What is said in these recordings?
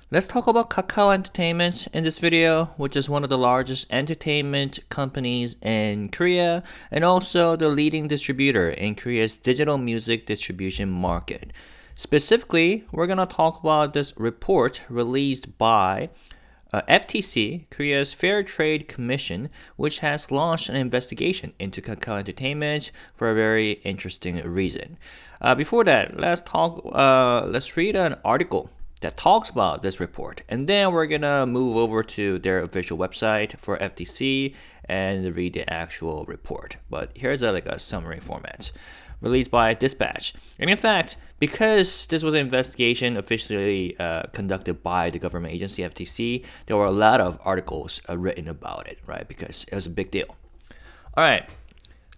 Let's talk about Kakao Entertainment in this video, which is one of the largest entertainment companies in Korea and also the leading distributor in Korea's digital music distribution market. Specifically, we're going to talk about this report released by FTC, Korea's Fair Trade Commission, which has launched an investigation into Kakao Entertainment for a very interesting reason. Before that, let's read an article that talks about this report, and then we're gonna move over to their official website for FTC and read the actual report. But here's a summary format released by Dispatch. And in fact, because this was an investigation officially conducted by the government agency FTC, there were a lot of articles written about it, right? Because it was a big deal. All right.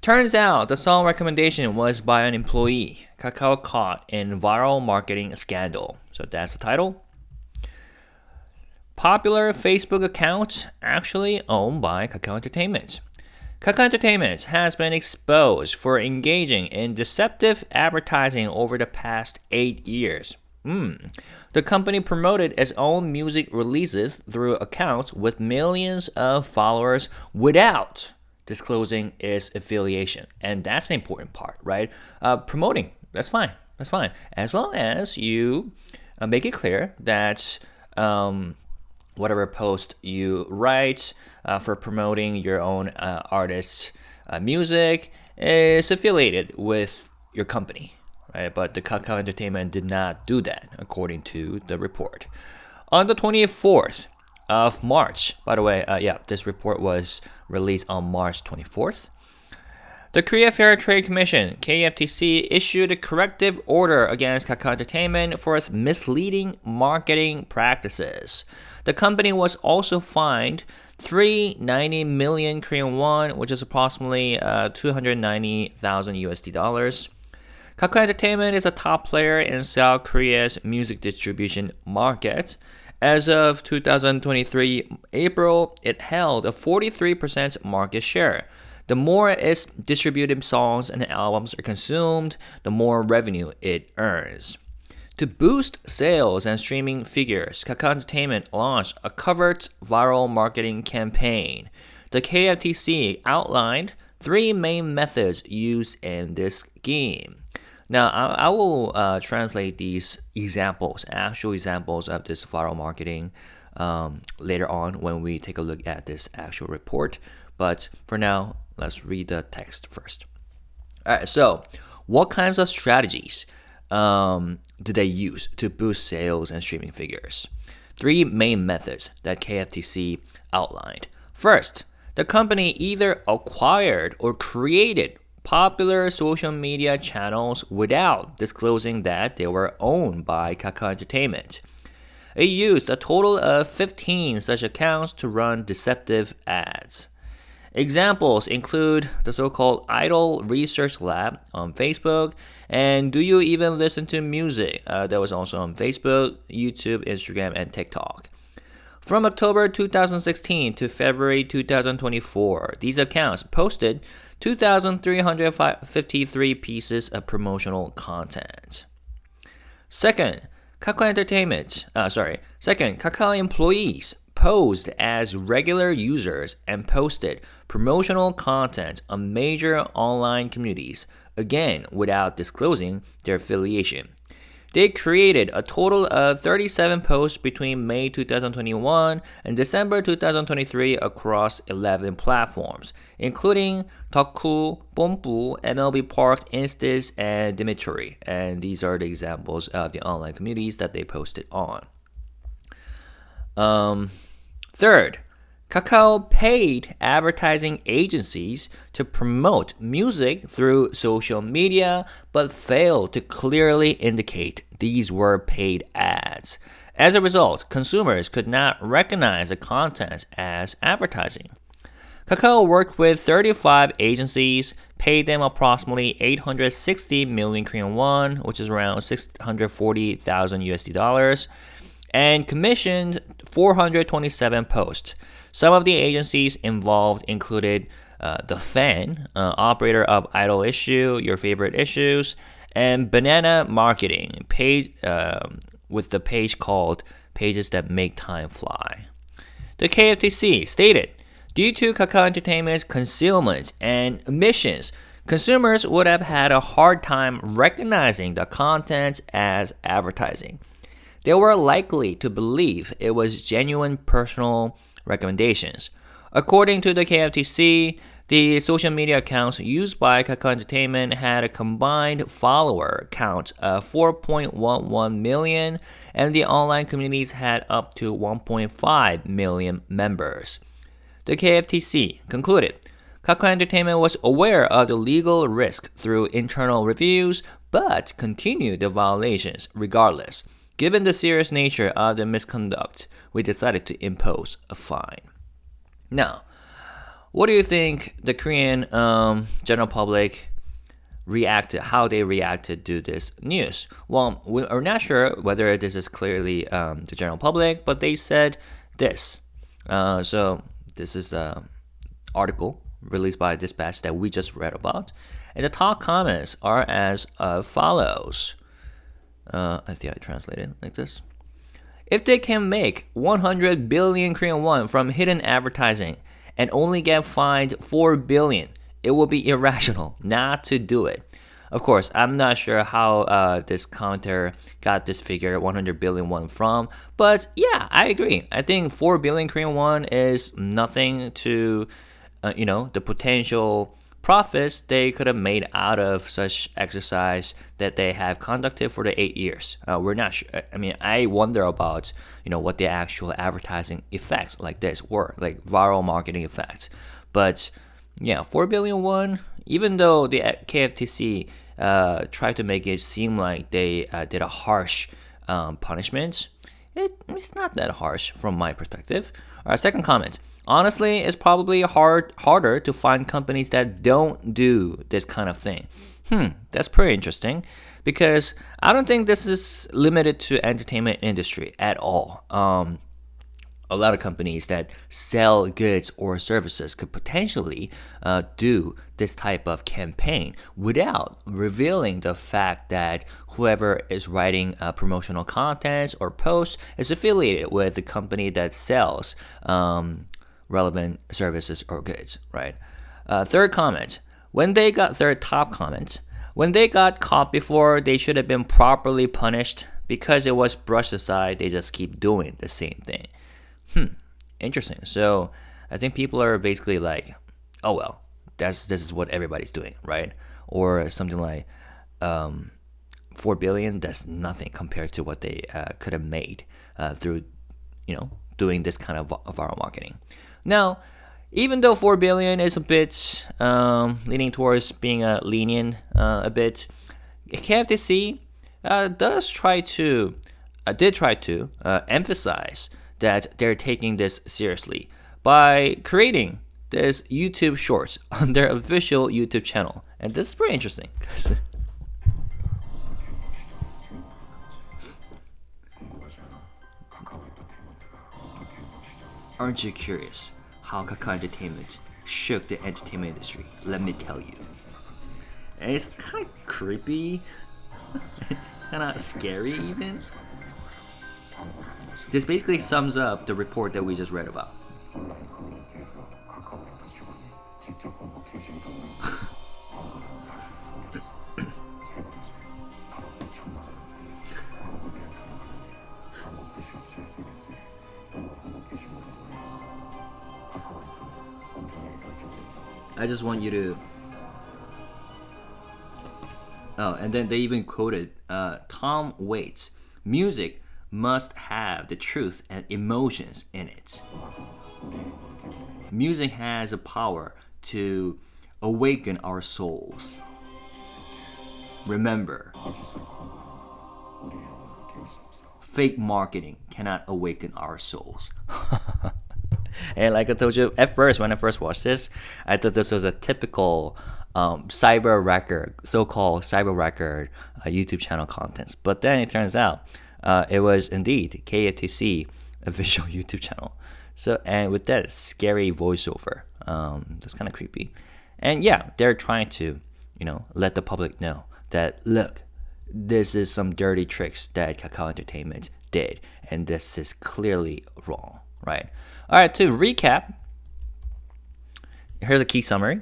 Turns out the song recommendation was by an employee. Kakao caught in viral marketing scandal. So that's the title. Popular Facebook account actually owned by Kakao Entertainment. Kakao Entertainment has been exposed for engaging in deceptive advertising over the past 8 years. The company promoted its own music releases through accounts with millions of followers without disclosing its affiliation. And that's the important part, right? Promoting, that's fine. That's fine. As long as you make it clear that whatever post you write for promoting your own artist's music is affiliated with your company, right? But the Kakao Entertainment did not do that, according to the report. On the 24th of March, by the way, this report was released on March 24th. The Korea Fair Trade Commission, KFTC, issued a corrective order against Kakao Entertainment for its misleading marketing practices. The company was also fined 390 million Korean won, which is approximately 290,000 USD dollars. Kakao Entertainment is a top player in South Korea's music distribution market. As of 2023 April, it held a 43% market share. The more its distributed songs and albums are consumed, the more revenue it earns. To boost sales and streaming figures, Kakao Entertainment launched a covert viral marketing campaign. The KFTC outlined 3 main methods used in this scheme. Now, I will translate these actual examples of this viral marketing later on when we take a look at this actual report. But for now, let's read the text first. All right, so what kinds of strategies did they use to boost sales and streaming figures? 3 main methods that KFTC outlined. First, the company either acquired or created popular social media channels without disclosing that they were owned by Kakao Entertainment. It used a total of 15 such accounts to run deceptive ads. Examples include the so-called Idol Research Lab on Facebook and Do You Even Listen to Music? That was also on Facebook, YouTube, Instagram, and TikTok. From October 2016 to February 2024, these accounts posted 2,353 pieces of promotional content. Second, Kakao employees posed as regular users and posted promotional content on major online communities, again without disclosing their affiliation. They created a total of 37 posts between May 2021 and December 2023 across 11 platforms, including Taku, Bombu, MLB Park, Instas, and Dimitri. And these are the examples of the online communities that they posted on. Third, Kakao paid advertising agencies to promote music through social media, but failed to clearly indicate these were paid ads. As a result, consumers could not recognize the content as advertising. Kakao worked with 35 agencies, paid them approximately 860 million Korean won, which is around 640,000 USD dollars, and commissioned 427 posts. Some of the agencies involved included The Fan, operator of Idol Issue, Your Favorite Issues, and Banana Marketing, with the page called pages that make time fly. The KFTC stated, due to Kakao Entertainment's concealment and omissions, consumers would have had a hard time recognizing the content as advertising. They were likely to believe it was genuine personal recommendations. According to the KFTC, the social media accounts used by Kakao Entertainment had a combined follower count of 4.11 million, and the online communities had up to 1.5 million members. The KFTC concluded, Kakao Entertainment was aware of the legal risk through internal reviews, but continued the violations regardless. Given the serious nature of the misconduct, we decided to impose a fine. Now, what do you think the Korean general public how they reacted to this news? Well, we are not sure whether this is clearly the general public, but they said this. So this is the article released by Dispatch that we just read about. And the top comments are as follows. I think I translated like this. If they can make 100 billion Korean won from hidden advertising and only get fined 4 billion, it will be irrational not to do it. Of course, I'm not sure how this commenter got this figure 100 billion won from, but yeah, I agree. I think 4 billion Korean won is nothing to, the potential profits they could have made out of such exercise that they have conducted for the 8 years. We're not sure. I mean, I wonder about, what the actual advertising effects like this were, like viral marketing effects. But yeah, 4 billion won, even though the KFTC tried to make it seem like they did a harsh punishment, it's not that harsh from my perspective. All right, second comment. Honestly, it's probably harder to find companies that don't do this kind of thing. That's pretty interesting because I don't think this is limited to entertainment industry at all. A lot of companies that sell goods or services could potentially do this type of campaign without revealing the fact that whoever is writing promotional content or posts is affiliated with the company that sells relevant services or goods, right? Third top comment. When they got caught before, they should have been properly punished. Because it was brushed aside, they just keep doing the same thing. Interesting. So I think people are basically like, oh well, this is what everybody's doing, right? Or something like 4 billion, that's nothing compared to what they could have made through, doing this kind of viral marketing. Now, even though 4 billion is a bit leaning towards being lenient a bit, KFTC did try to emphasize that they're taking this seriously by creating this YouTube Shorts on their official YouTube channel. And this is pretty interesting. Aren't you curious how Kakao Entertainment shook the entertainment industry? Let me tell you. And it's kind of creepy, kind of scary even. This basically sums up the report that we just read about. I just want you to... Oh, and then they even quoted Tom Waits. Music must have the truth and emotions in it. Music has a power to awaken our souls. Remember, fake marketing cannot awaken our souls. And like I told you, at first, when I first watched this, I thought this was a typical cyber record, so-called cyber record YouTube channel contents. But then it turns out it was indeed KFTC official YouTube channel. So, and with that scary voiceover, that's kind of creepy. And yeah, they're trying to, let the public know that, look, this is some dirty tricks that Kakao Entertainment did. and this is clearly wrong, right? All right, to recap, here's a key summary.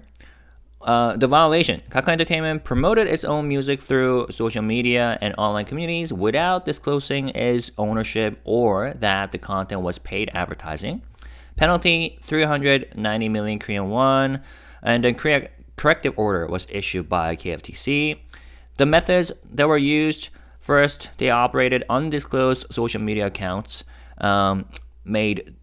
The violation. Kakao Entertainment promoted its own music through social media and online communities without disclosing its ownership or that the content was paid advertising. Penalty 390 million Korean won, and then corrective order was issued by KFTC. The methods that were used: first, they operated undisclosed social media accounts, made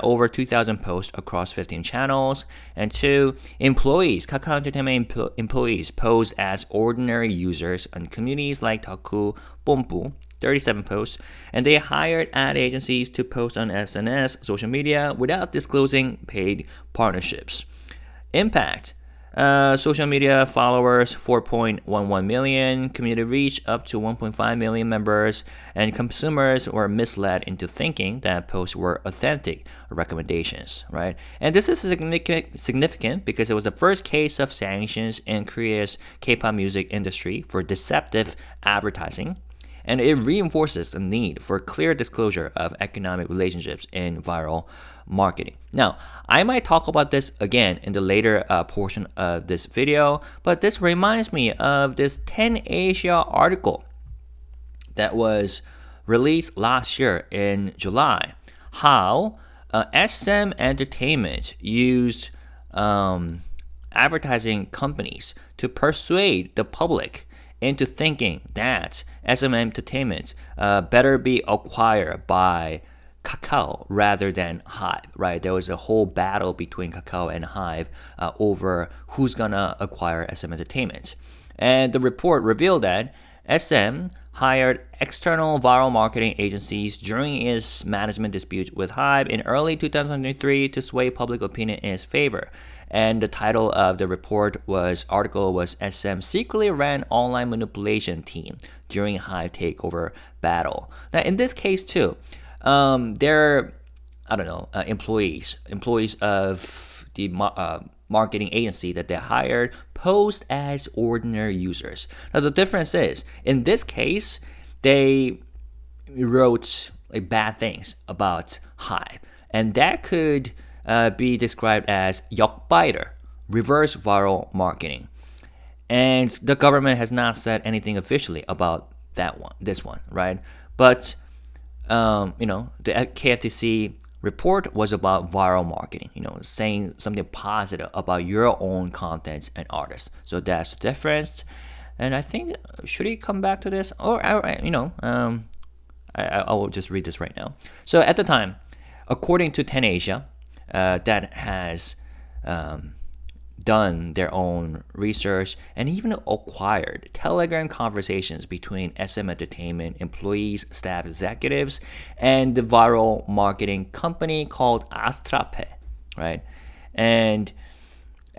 over 2,000 posts across 15 channels, and two, employees, Kakao Entertainment employees posed as ordinary users on communities like Taku, Pompu, 37 posts, and they hired ad agencies to post on SNS social media without disclosing paid partnerships. Impact. Social media followers 4.11 million, community reach up to 1.5 million members, and consumers were misled into thinking that posts were authentic recommendations, right? And this is significant because it was the first case of sanctions in Korea's K-pop music industry for deceptive advertising, and it reinforces the need for clear disclosure of economic relationships in viral marketing. Now, I might talk about this again in the later portion of this video, but this reminds me of this 10 Asia article that was released last year in July, how SM Entertainment used advertising companies to persuade the public into thinking that SM Entertainment better be acquired by Kakao rather than HYBE, right? There was a whole battle between Kakao and HYBE over who's gonna acquire SM Entertainment. And the report revealed that SM hired external viral marketing agencies during its management dispute with HYBE in early 2023 to sway public opinion in its favor. And the title of the article was SM secretly ran online manipulation team during HYBE takeover battle. Now, in this case too, they're employees of the marketing agency that they hired posed as ordinary users. Now the difference is, in this case, they wrote bad things about HYBE, and that could be described as 역바이럴, reverse viral marketing. And the government has not said anything officially about this one, right? But the KFTC report was about viral marketing, saying something positive about your own contents and artists. So that's the difference. And I think, should he come back to this? Or, I will just read this right now. So at the time, according to 10 Asia, that has done their own research and even acquired Telegram conversations between SM Entertainment employees, staff, executives, and the viral marketing company called Astrape, right? And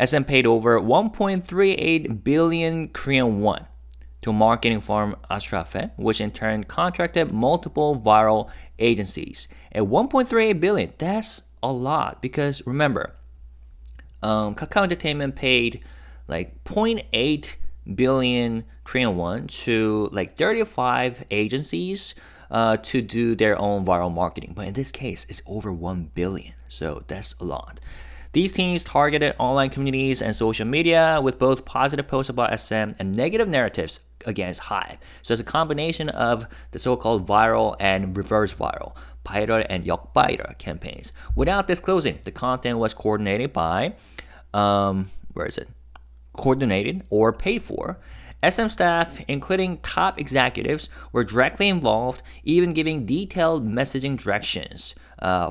SM paid over 1.38 billion Korean won to marketing firm Astrape, which in turn contracted multiple viral agencies. At 1.38 billion, that's a lot, because remember, Kakao Entertainment paid 0.8 billion Korean won to 35 agencies to do their own viral marketing. But in this case, it's over 1 billion. So that's a lot. These teams targeted online communities and social media with both positive posts about SM and negative narratives against HYBE. So it's a combination of the so-called viral and reverse viral, 바이럴 and 역바이럴 campaigns. Without disclosing, the content was coordinated by, coordinated or paid for. SM staff, including top executives, were directly involved, even giving detailed messaging directions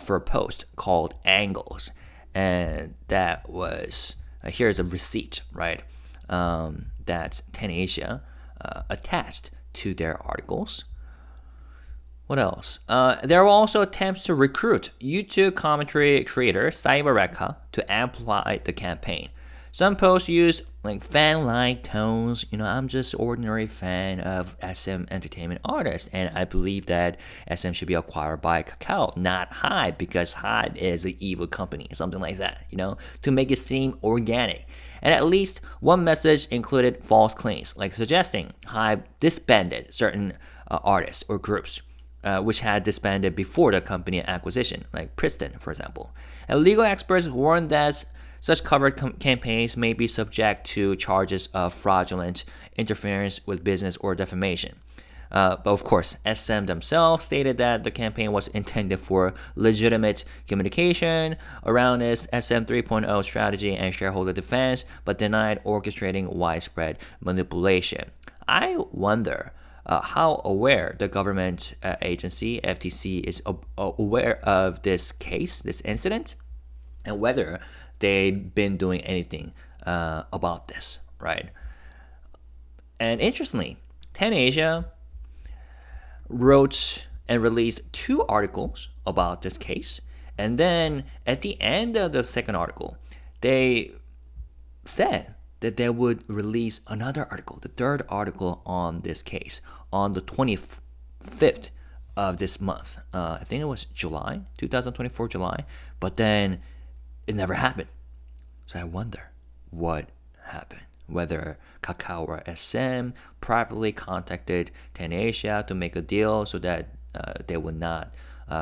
for a post called angles. And that was, here's a receipt, right? That 10 Asia attached to their articles. What else? There were also attempts to recruit YouTube commentary creator Cybereka to amplify the campaign. Some posts used fan-like tones. I'm just ordinary fan of SM Entertainment artists, and I believe that SM should be acquired by Kakao, not HYBE, because HYBE is an evil company, something like that, to make it seem organic. And at least one message included false claims, suggesting HYBE disbanded certain artists or groups. which had disbanded before the company acquisition, like Priston, for example. And legal experts warned that such covered campaigns may be subject to charges of fraudulent interference with business or defamation. But of course, SM themselves stated that the campaign was intended for legitimate communication around its SM 3.0 strategy and shareholder defense, but denied orchestrating widespread manipulation. I wonder how aware the government agency, FTC, is aware of this case, this incident, and whether they've been doing anything about this, right? And interestingly, 10Asia wrote and released 2 articles about this case, and then at the end of the second article, they said that they would release another article, the third article on this case, on the 25th of this month. I think it was July, 2024 July, but then it never happened. So I wonder what happened. Whether Kakao or SM privately contacted 10Asia to make a deal so that they would not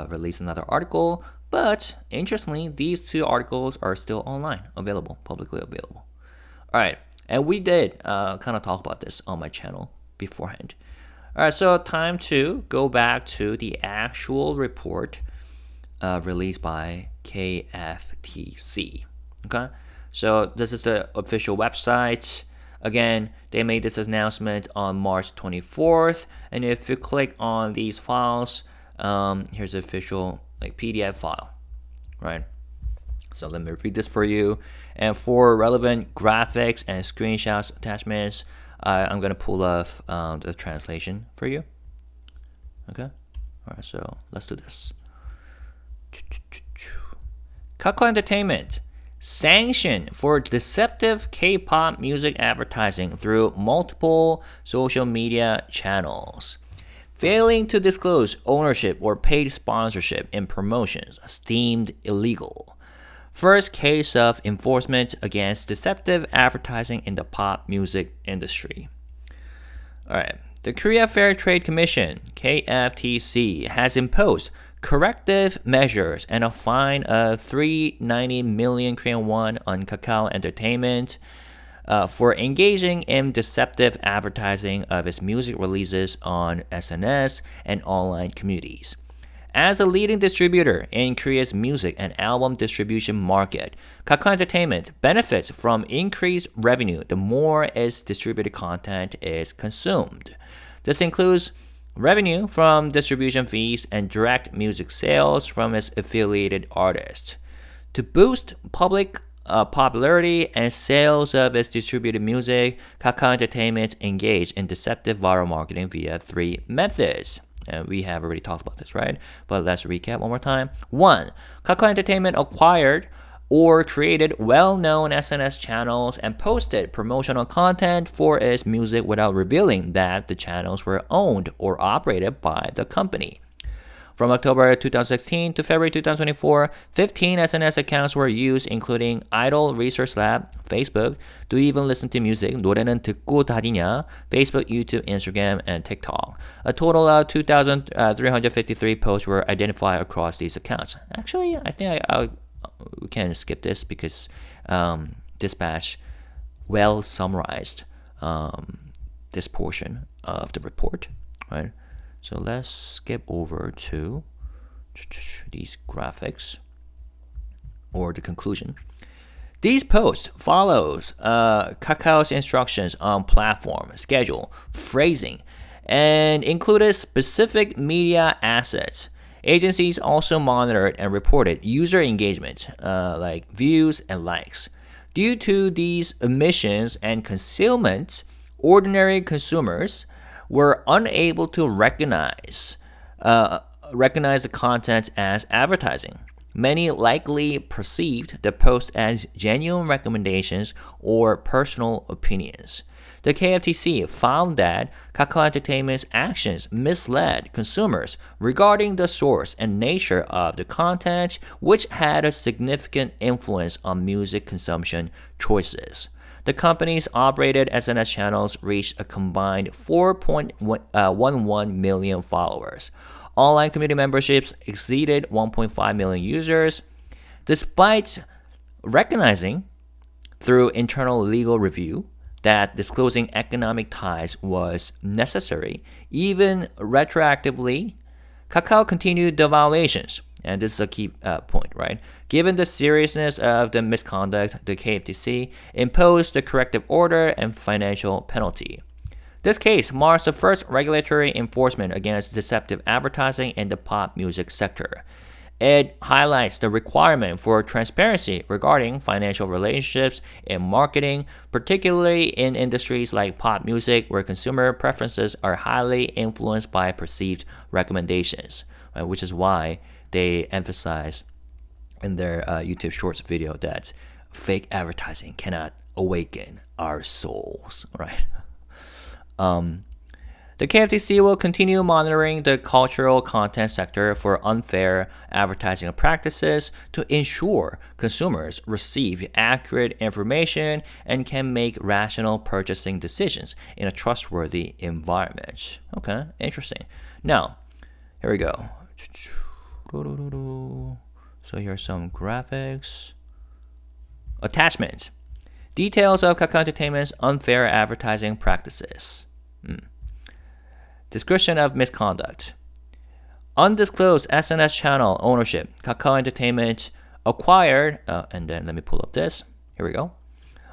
release another article. But interestingly, these 2 articles are still online, available, publicly available. All right, and we did kind of talk about this on my channel beforehand. All right, so time to go back to the actual report released by KFTC. Okay, so this is the official website. Again, they made this announcement on March 24th, and if you click on these files, here's the official PDF file, right? So let me read this for you. And for relevant graphics and screenshots attachments, I'm gonna pull up the translation for you. Okay, all right. So let's do this. Kakao Entertainment sanction for deceptive K-pop music advertising through multiple social media channels. Failing to disclose ownership or paid sponsorship in promotions is deemed illegal. First case of enforcement against deceptive advertising in the pop music industry. All right. The Korea Fair Trade Commission, KFTC, has imposed corrective measures and a fine of 390 million Korean won on Kakao Entertainment for engaging in deceptive advertising of its music releases on SNS and online communities. As a leading distributor in Korea's music and album distribution market, Kakao Entertainment benefits from increased revenue the more its distributed content is consumed. This includes revenue from distribution fees and direct music sales from its affiliated artists. To boost public popularity and sales of its distributed music, Kakao Entertainment engaged in deceptive viral marketing via 3 methods. And we have already talked about this, right? But let's recap one more time. 1. Kakao Entertainment acquired or created well-known SNS channels and posted promotional content for its music without revealing that the channels were owned or operated by the company. From October 2016 to February 2024, 15 SNS accounts were used, including Idol Research Lab, Facebook, Do You Even Listen to Music, 노래는 듣고 다니냐, Facebook, YouTube, Instagram, and TikTok. A total of 2,353 posts were identified across these accounts. Actually, I think we can skip this because Dispatch well summarized this portion of the report, right? So let's skip over to these graphics or the conclusion. These posts follows Kakao's instructions on platform, schedule, phrasing, and included specific media assets. Agencies also monitored and reported user engagement, like views and likes. Due to these omissions and concealment, ordinary consumers were unable to recognize the content as advertising. Many likely perceived the post as genuine recommendations or personal opinions. The KFTC found that Kakao Entertainment's actions misled consumers regarding the source and nature of the content, which had a significant influence on music consumption choices. The company's operated SNS channels reached a combined 4.11 million followers. Online community memberships exceeded 1.5 million users. Despite recognizing through internal legal review that disclosing economic ties was necessary, even retroactively, Kakao continued the violations. And this is a key point, right? Given the seriousness of the misconduct, the KFTC imposed the corrective order and financial penalty. This case marks the first regulatory enforcement against deceptive advertising in the pop music sector. It highlights the requirement for transparency regarding financial relationships in marketing, particularly in industries like pop music, where consumer preferences are highly influenced by perceived recommendations, right? Which is why they emphasize in their YouTube Shorts video that fake advertising cannot awaken our souls, right? The KFTC will continue monitoring the cultural content sector for unfair advertising practices to ensure consumers receive accurate information and can make rational purchasing decisions in a trustworthy environment. Okay, interesting. Now, here we go. So here's some graphics. Attachments. Details of Kakao Entertainment's unfair advertising practices. Description of misconduct. Undisclosed SNS channel ownership. Kakao Entertainment acquired, and then let me pull up this. Here we go.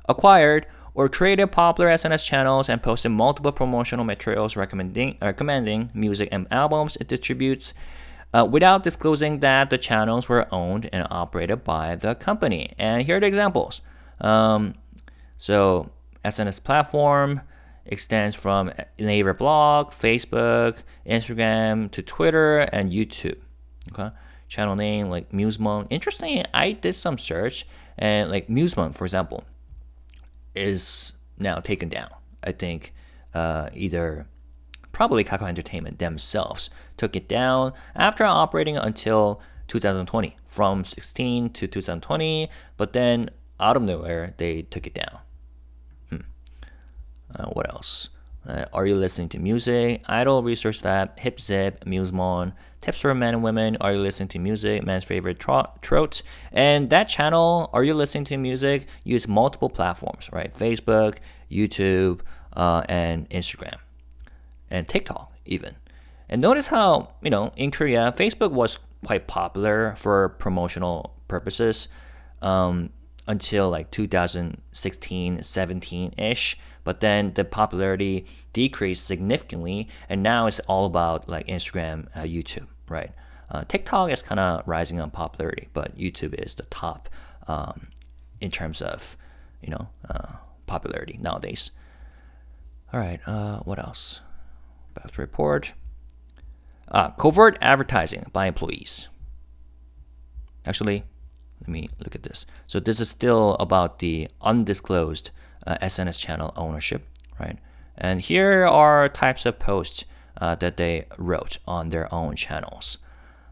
Acquired or created popular SNS channels and posted multiple promotional materials recommending music and albums it distributes without disclosing that the channels were owned and operated by the company. And here are the examples. So SNS platform extends from Naver blog, Facebook, Instagram to Twitter and YouTube. Okay, channel name like Musemon. Interesting. I did some search and like Musemon, for example, is now taken down. I think either probably Kakao Entertainment themselves took it down after operating until 2020, from 16 to 2020, but then out of nowhere they took it down. What else? Are you listening to music? Idol Research Lab, Hip Zip, Musemon, Tips for Men and Women. Are you listening to music? Man's favorite trots. And that channel, Are You Listening to Music, use multiple platforms, right? Facebook, YouTube, and Instagram, and TikTok even. And notice how, in Korea, Facebook was quite popular for promotional purposes until like 2016, 17-ish. But then the popularity decreased significantly, and now it's all about like Instagram, YouTube, right? TikTok is kind of rising on popularity, but YouTube is the top in terms of, popularity nowadays. All right, what else? Back to report. Covert advertising by employees. Actually, let me look at this. So this is still about the undisclosed SNS channel ownership, right? And here are types of posts that they wrote on their own channels.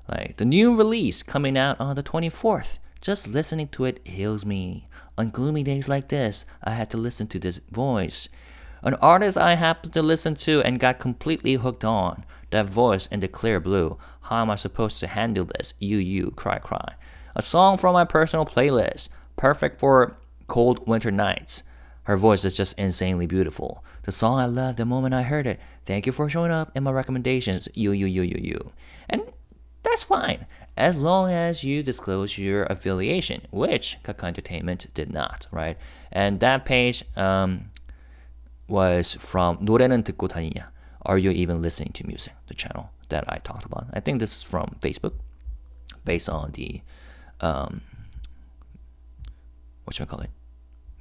Like, the new release coming out on the 24th. Just listening to it heals me. On gloomy days like this, I had to listen to this voice. An artist I happened to listen to and got completely hooked on. That voice in the clear blue. How am I supposed to handle this? You, cry, cry. A song from my personal playlist. Perfect for cold winter nights. Her voice is just insanely beautiful. The song I loved the moment I heard it. Thank you for showing up in my recommendations. You. And that's fine, as long as you disclose your affiliation, which Kakao Entertainment did not, right? And that page was from 노래는 듣고 다니냐? Are you even listening to music? The channel that I talked about. I think this is from Facebook, based on the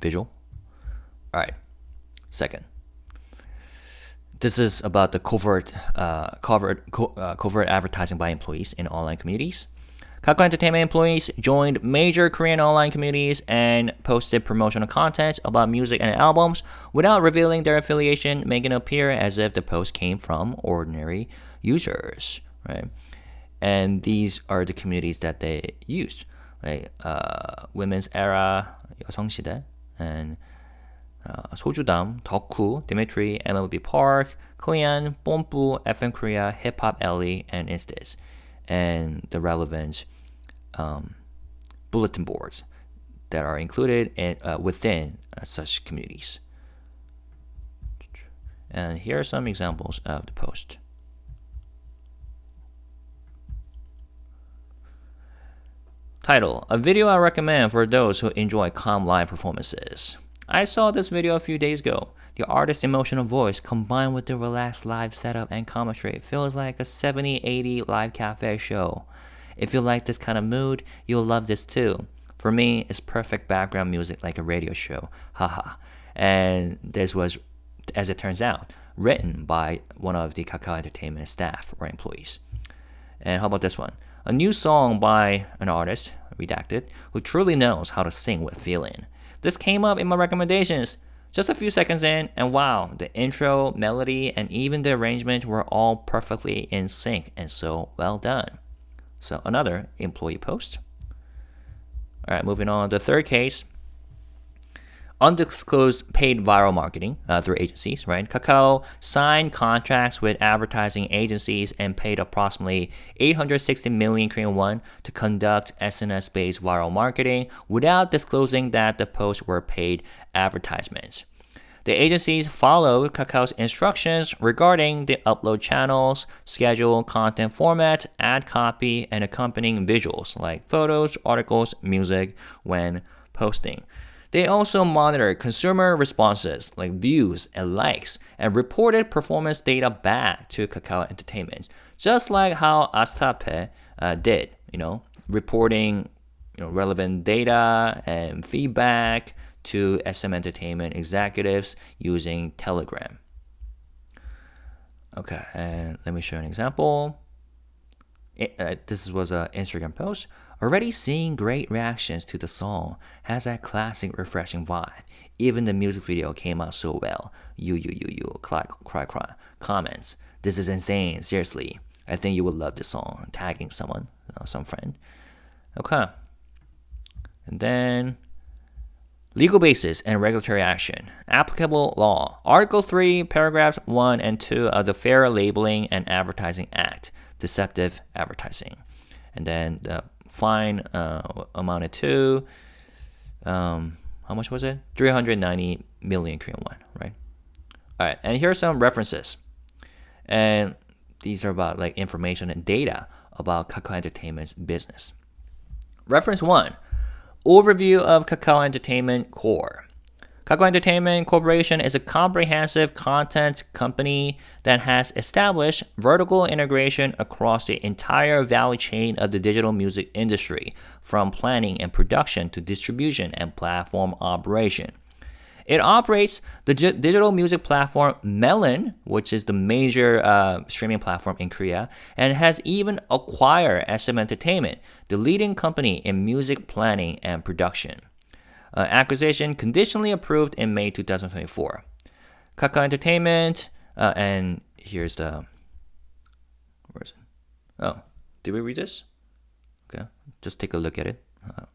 visual. All right, second. This is about the covert advertising by employees in online communities. Kakao Entertainment employees joined major Korean online communities and posted promotional content about music and albums without revealing their affiliation, making it appear as if the post came from ordinary users, right? And these are the communities that they used, like Women's Era, 여성시대, and 소주담, 덕후, Dimitri, MLB Park, Clean, 뽐뿌, FM Korea, Hip Hop Alley, and Instas, and the relevant bulletin boards that are included within such communities. And here are some examples of the post. Title: A video I recommend for those who enjoy calm live performances. I saw this video a few days ago. The artist's emotional voice combined with the relaxed live setup and commentary feels like a 70-80 live cafe show. If you like this kind of mood, you'll love this too. For me, it's perfect background music like a radio show. Haha. And this was, as it turns out, written by one of the Kakao Entertainment staff or employees. And how about this one? A new song by an artist, redacted, who truly knows how to sing with feeling. This came up in my recommendations just a few seconds in, and wow, the intro, melody, and even the arrangement were all perfectly in sync and so well done. So another employee post. All right, moving on. The third case, undisclosed paid viral marketing through agencies, right? Kakao signed contracts with advertising agencies and paid approximately 860 million Korean won to conduct SNS-based viral marketing without disclosing that the posts were paid advertisements. The agencies followed Kakao's instructions regarding the upload channels, schedule, content format, ad copy, and accompanying visuals like photos, articles, music when posting. They also monitored consumer responses like views and likes and reported performance data back to Kakao Entertainment, just like how Astape did, reporting relevant data and feedback to SM Entertainment executives using Telegram. Okay, and let me show an example. This was an Instagram post. Already seeing great reactions to the song. Has that classic refreshing vibe. Even the music video came out so well. You, cry. Comments. This is insane, seriously. I think you will love this song. Tagging someone, some friend. Okay. And then legal basis and regulatory action. Applicable law. Article 3, paragraphs 1 and 2 of the Fair Labeling and Advertising Act. Deceptive advertising. And then the fine amounted to, how much was it? 390 million Korean won, right? All right, and here are some references. And these are about like information and data about Kakao Entertainment's business. Reference 1, overview of Kakao Entertainment Core. Kakao Entertainment Corporation is a comprehensive content company that has established vertical integration across the entire value chain of the digital music industry, from planning and production to distribution and platform operation. It operates the digital music platform Melon, which is the major streaming platform in Korea, and has even acquired SM Entertainment, the leading company in music planning and production. Acquisition conditionally approved in May 2024. Kakao Entertainment, and here's the, where is it? Oh, did we read this? Okay, just take a look at it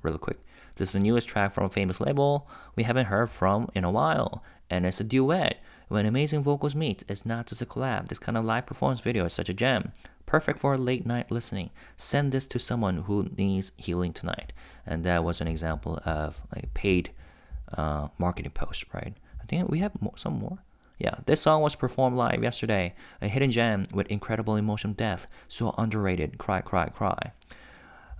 real quick. This is the newest track from a famous label we haven't heard from in a while, and it's a duet. When amazing vocals meet, it's not just a collab. This kind of live performance video is such a gem. Perfect for late night listening. Send this to someone who needs healing tonight. And that was an example of like paid marketing post, right? I think we have some more. Yeah, this song was performed live yesterday. A hidden gem with incredible emotional depth. So underrated. Cry.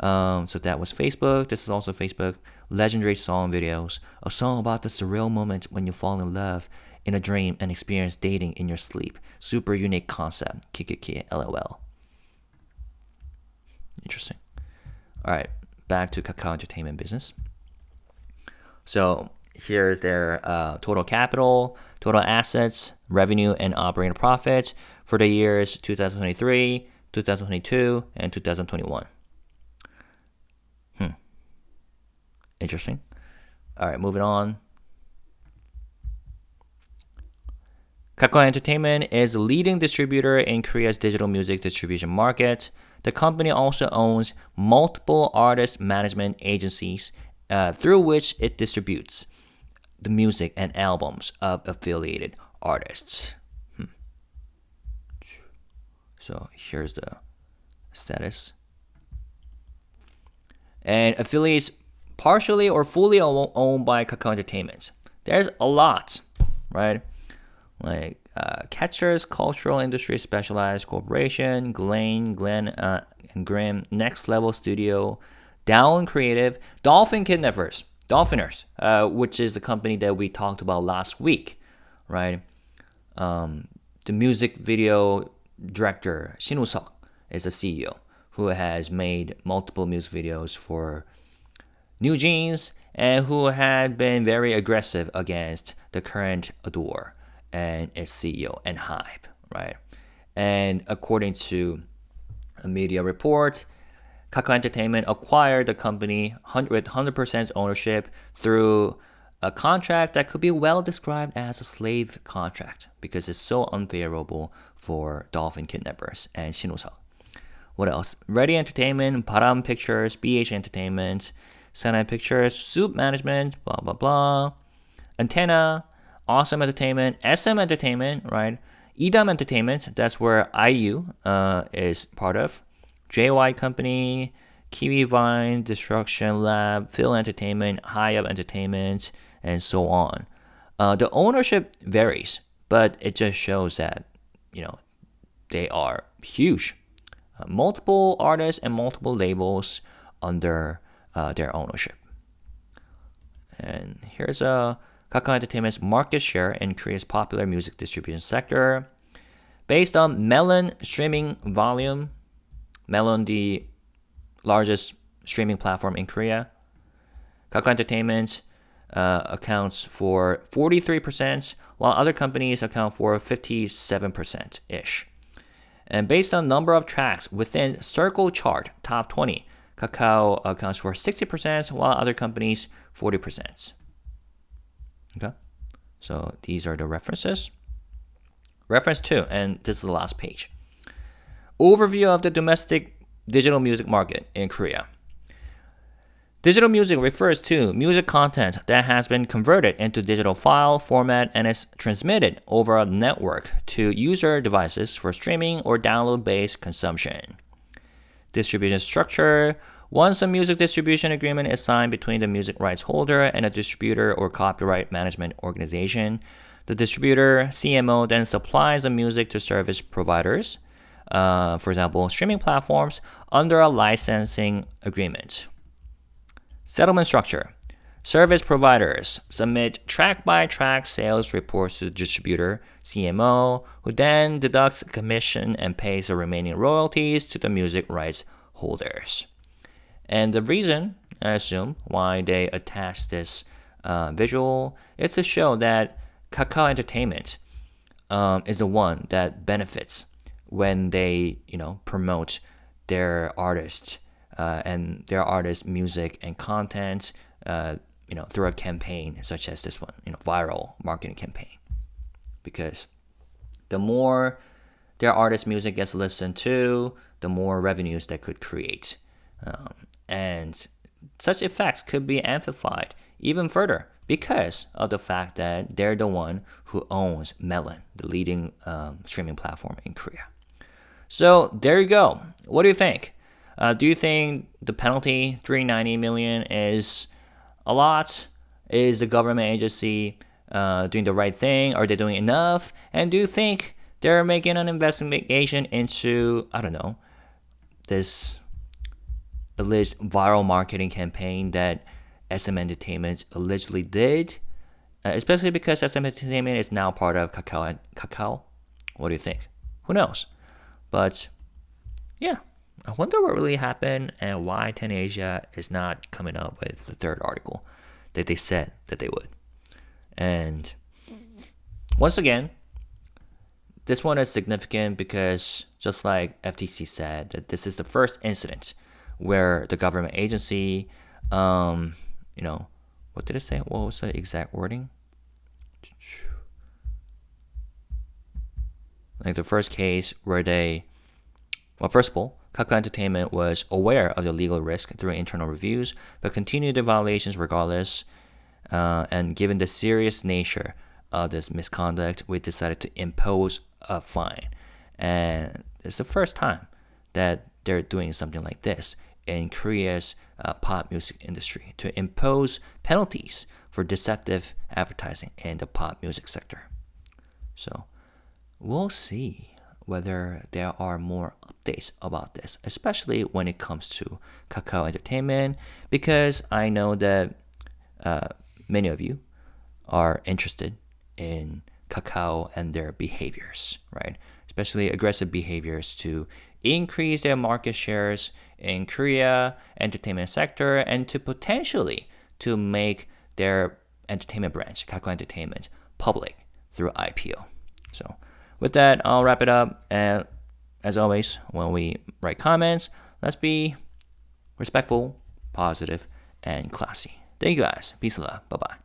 So that was Facebook. This is also Facebook. Legendary song videos. A song about the surreal moment when you fall in love in a dream and experience dating in your sleep. Super unique concept. Kikiki, LOL. Interesting. All right, back to Kakao Entertainment business. So here's their total capital, total assets, revenue, and operating profit for the years 2023, 2022, and 2021. Interesting. All right, moving on. Kakao Entertainment is the leading distributor in Korea's digital music distribution market. The company also owns multiple artist management agencies through which it distributes. the music and albums of affiliated artists. So here's the status. And affiliates partially or fully owned by Kakao Entertainment. There's a lot, right? Like Catchers, Cultural Industry Specialized Corporation, Glenn and Grimm, Next Level Studio, Down Creative, Dolphiners, which is the company that we talked about last week, right? The music video director, Shin Woo-seok, is the CEO who has made multiple music videos for New Jeans and who had been very aggressive against the current Adore and its CEO and HYBE, right? And according to a media report, Kakao Entertainment acquired the company with 100% ownership through a contract that could be well described as a slave contract because it's so unfavorable for dolphin kidnappers and Shin Woo-seok. What else? Ready Entertainment, Baram Pictures, BH Entertainment, Senai Pictures, Soup Management, blah, blah, blah. Antenna, Awesome Entertainment, SM Entertainment, right? Edam Entertainment, that's where IU is part of. JY Company, Kiwi Vine, Destruction Lab, Phil Entertainment, HYBE Entertainment, and so on. The ownership varies, but it just shows that, they are huge. Multiple artists and multiple labels under their ownership. And here's Kakao Entertainment's market share in Korea's popular music distribution sector. Based on Melon streaming volume, Melon, the largest streaming platform in Korea, Kakao Entertainment accounts for 43%, while other companies account for 57%-ish. And based on number of tracks within Circle Chart Top 20, Kakao accounts for 60%, while other companies 40%. Okay, so these are the references. Reference 2, and this is the last page. Overview of the domestic digital music market in Korea. Digital music refers to music content that has been converted into digital file format and is transmitted over a network to user devices for streaming or download-based consumption. Distribution structure. Once a music distribution agreement is signed between the music rights holder and a distributor or copyright management organization, the distributor, CMO, then supplies the music to service providers, for example, streaming platforms, under a licensing agreement. Settlement structure. Service providers submit track-by-track sales reports to the distributor, CMO, who then deducts commission and pays the remaining royalties to the music rights holders. And the reason, I assume, why they attach this visual is to show that Kakao Entertainment is the one that benefits when they, promote their artists and their artists' music and content, through a campaign such as this one, viral marketing campaign. Because the more their artist's music gets listened to, the more revenues they could create. And such effects could be amplified even further because of the fact that they're the one who owns Melon, the leading streaming platform in Korea. So there you go. What do you think? Do you think the penalty, $390 million, is a lot? Is the government agency doing the right thing? Are they doing enough? And do you think they're making an investigation into, this alleged viral marketing campaign that SM Entertainment allegedly did? Especially because SM Entertainment is now part of Kakao. What do you think? Who knows? But yeah, I wonder what really happened and why 10Asia is not coming up with the third article that they said that they would. And once again, this one is significant because just like FTC said, that this is the first incident where the government agency, what did it say? What was the exact wording? Like the first case where first of all, Kakao Entertainment was aware of the legal risk through internal reviews, but continued the violations regardless. And given the serious nature of this misconduct, we decided to impose a fine. And it's the first time that they're doing something like this in Korea's pop music industry, to impose penalties for deceptive advertising in the pop music sector. So we'll see whether there are more updates about this, especially when it comes to Kakao Entertainment, because I know that many of you are interested in Kakao and their behaviors, right? Especially aggressive behaviors to increase their market shares in Korea entertainment sector, and to potentially to make their entertainment branch, Kakao Entertainment, public through IPO. So with that, I'll wrap it up. And as always, when we write comments, let's be respectful, positive, and classy. Thank you guys. Peace and love. Bye-bye.